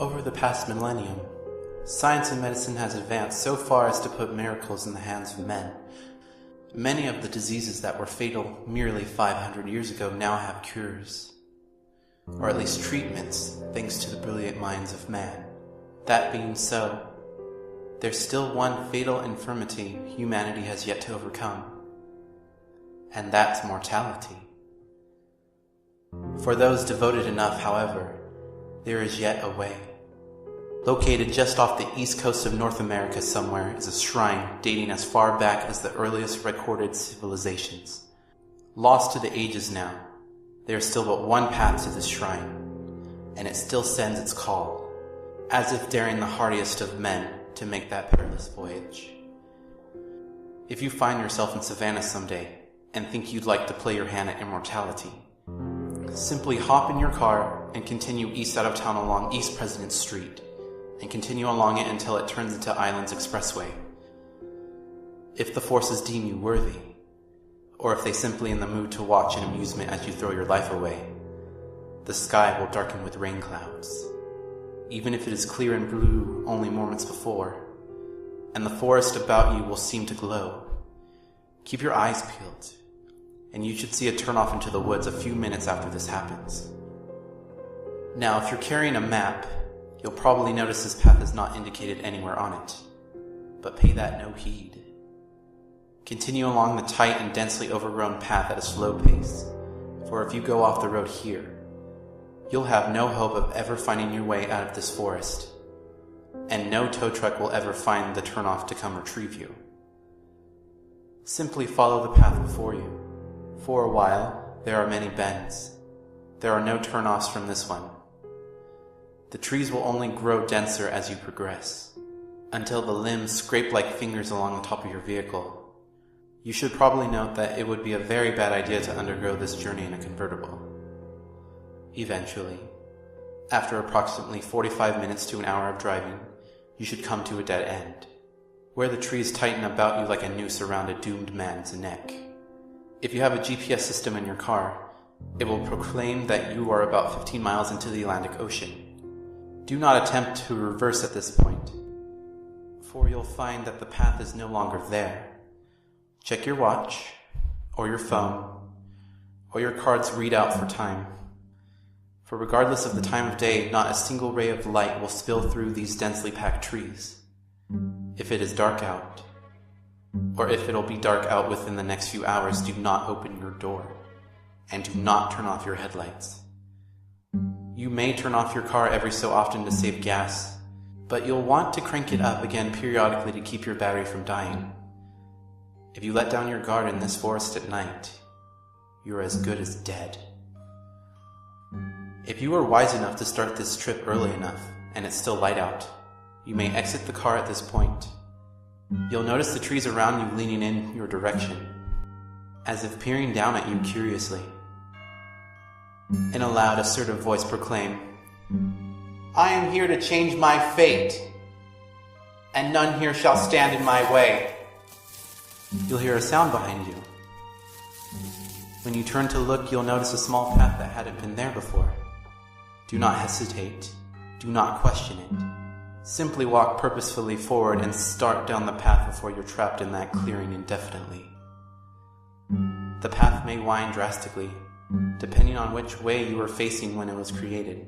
Over the past millennium, science and medicine has advanced so far as to put miracles in the hands of men. Many of the diseases that were fatal merely 500 years ago now have cures, or at least treatments, thanks to the brilliant minds of man. That being so, there's still one fatal infirmity humanity has yet to overcome, and that's mortality. For those devoted enough, however, there is yet a way. Located just off the east coast of North America somewhere is a shrine dating as far back as the earliest recorded civilizations. Lost to the ages now, there is still but one path to this shrine, and it still sends its call, as if daring the hardiest of men to make that perilous voyage. If you find yourself in Savannah someday and think you'd like to play your hand at immortality, simply hop in your car and continue east out of town along East President Street, and continue along it until it turns into Islands Expressway. If the forces deem you worthy, or if they simply in the mood to watch in amusement as you throw your life away, the sky will darken with rain clouds, even if it is clear and blue only moments before, and the forest about you will seem to glow. Keep your eyes peeled, and you should see a turnoff into the woods a few minutes after this happens. Now, if you're carrying a map, you'll probably notice this path is not indicated anywhere on it, but pay that no heed. Continue along the tight and densely overgrown path at a slow pace, for if you go off the road here, you'll have no hope of ever finding your way out of this forest, and no tow truck will ever find the turnoff to come retrieve you. Simply follow the path before you. For a while, there are many bends. There are no turnoffs from this one. The trees will only grow denser as you progress, until the limbs scrape like fingers along the top of your vehicle. You should probably note that it would be a very bad idea to undergo this journey in a convertible. Eventually, after approximately 45 minutes to an hour of driving, you should come to a dead end, where the trees tighten about you like a noose around a doomed man's neck. If you have a GPS system in your car, it will proclaim that you are about 15 miles into the Atlantic Ocean. Do not attempt to reverse at this point, for you'll find that the path is no longer there. Check your watch, or your phone, or your car's readout for time. For regardless of the time of day, not a single ray of light will spill through these densely packed trees. If it is dark out, or if it'll be dark out within the next few hours, do not open your door, and do not turn off your headlights. You may turn off your car every so often to save gas, but you'll want to crank it up again periodically to keep your battery from dying. If you let down your guard in this forest at night, you're as good as dead. If you are wise enough to start this trip early enough, and it's still light out, you may exit the car at this point. You'll notice the trees around you leaning in your direction, as if peering down at you curiously. In a loud, assertive voice proclaim, "I am here to change my fate, and none here shall stand in my way." You'll hear a sound behind you. When you turn to look, you'll notice a small path that hadn't been there before. Do not hesitate. Do not question it. Simply walk purposefully forward and start down the path before you're trapped in that clearing indefinitely. The path may wind drastically, depending on which way you were facing when it was created.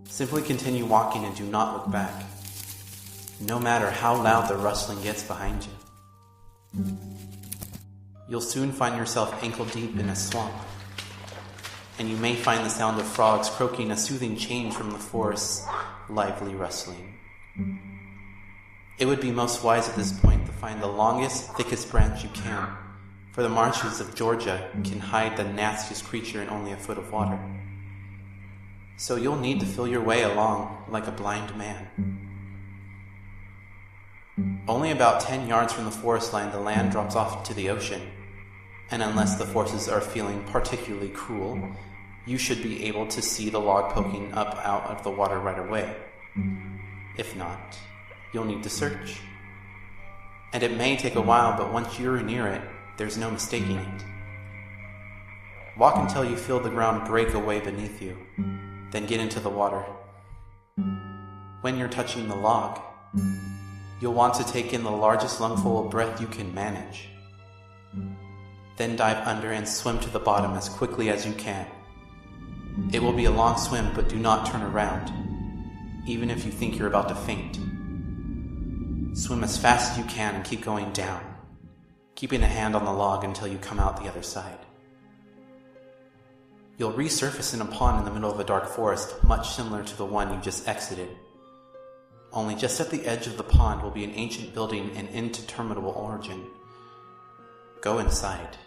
Simply continue walking and do not look back, no matter how loud the rustling gets behind you. You'll soon find yourself ankle deep in a swamp, and you may find the sound of frogs croaking a soothing change from the forest's lively rustling. It would be most wise at this point to find the longest, thickest branch you can, for the marshes of Georgia can hide the nastiest creature in only a foot of water. So you'll need to feel your way along like a blind man. Only about 10 yards from the forest line, the land drops off to the ocean, and unless the forces are feeling particularly cruel, you should be able to see the log poking up out of the water right away. If not, you'll need to search. And it may take a while, but once you're near it, there's no mistaking it. Walk until you feel the ground break away beneath you, Then get into the water. When you're touching the log, you'll want to take in the largest lungful of breath you can manage. Then dive under and swim to the bottom as quickly as you can. It will be a long swim, but do not turn around, even if you think you're about to faint. Swim as fast as you can and keep going down, keeping a hand on the log until you come out the other side. You'll resurface in a pond in the middle of a dark forest, much similar to the one you just exited. Only just at the edge of the pond will be an ancient building in indeterminable origin. Go inside.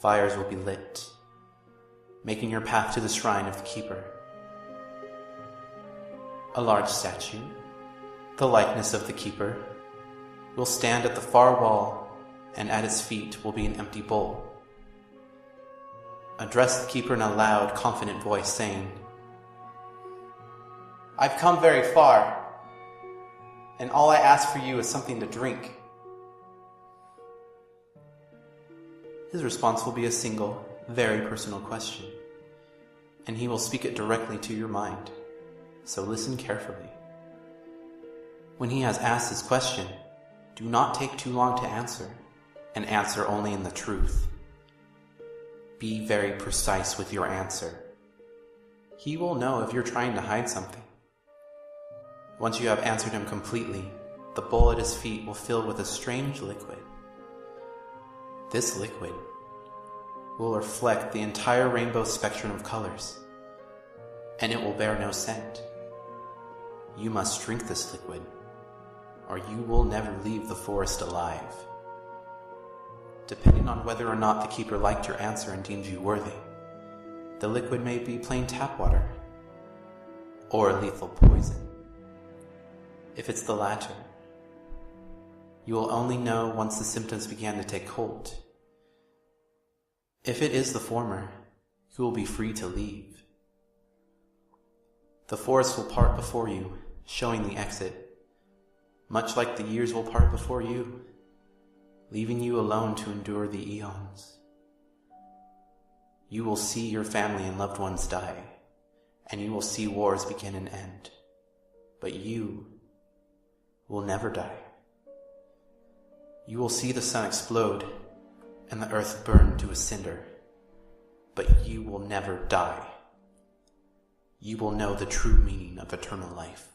Fires will be lit, making your path to the shrine of the keeper. A large statue, the likeness of the keeper, will stand at the far wall, and at its feet will be an empty bowl. Address the keeper in a loud, confident voice, saying, "I've come very far, and all I ask for you is something to drink." His response will be a single, very personal question, and he will speak it directly to your mind, so listen carefully. When he has asked his question, do not take too long to answer, and answer only in the truth. Be very precise with your answer. He will know if you're trying to hide something. Once you have answered him completely, the bowl at his feet will fill with a strange liquid. This liquid will reflect the entire rainbow spectrum of colors, and it will bear no scent. You must drink this liquid, or you will never leave the forest alive. Depending on whether or not the keeper liked your answer and deemed you worthy, the liquid may be plain tap water, or lethal poison. If it's the latter, you will only know once the symptoms begin to take hold. If it is the former, you will be free to leave. The forest will part before you, showing the exit, much like the years will part before you, leaving you alone to endure the eons. You will see your family and loved ones die, and you will see wars begin and end, but you will never die. You will see the sun explode and the earth burn to a cinder, but you will never die. You will know the true meaning of eternal life.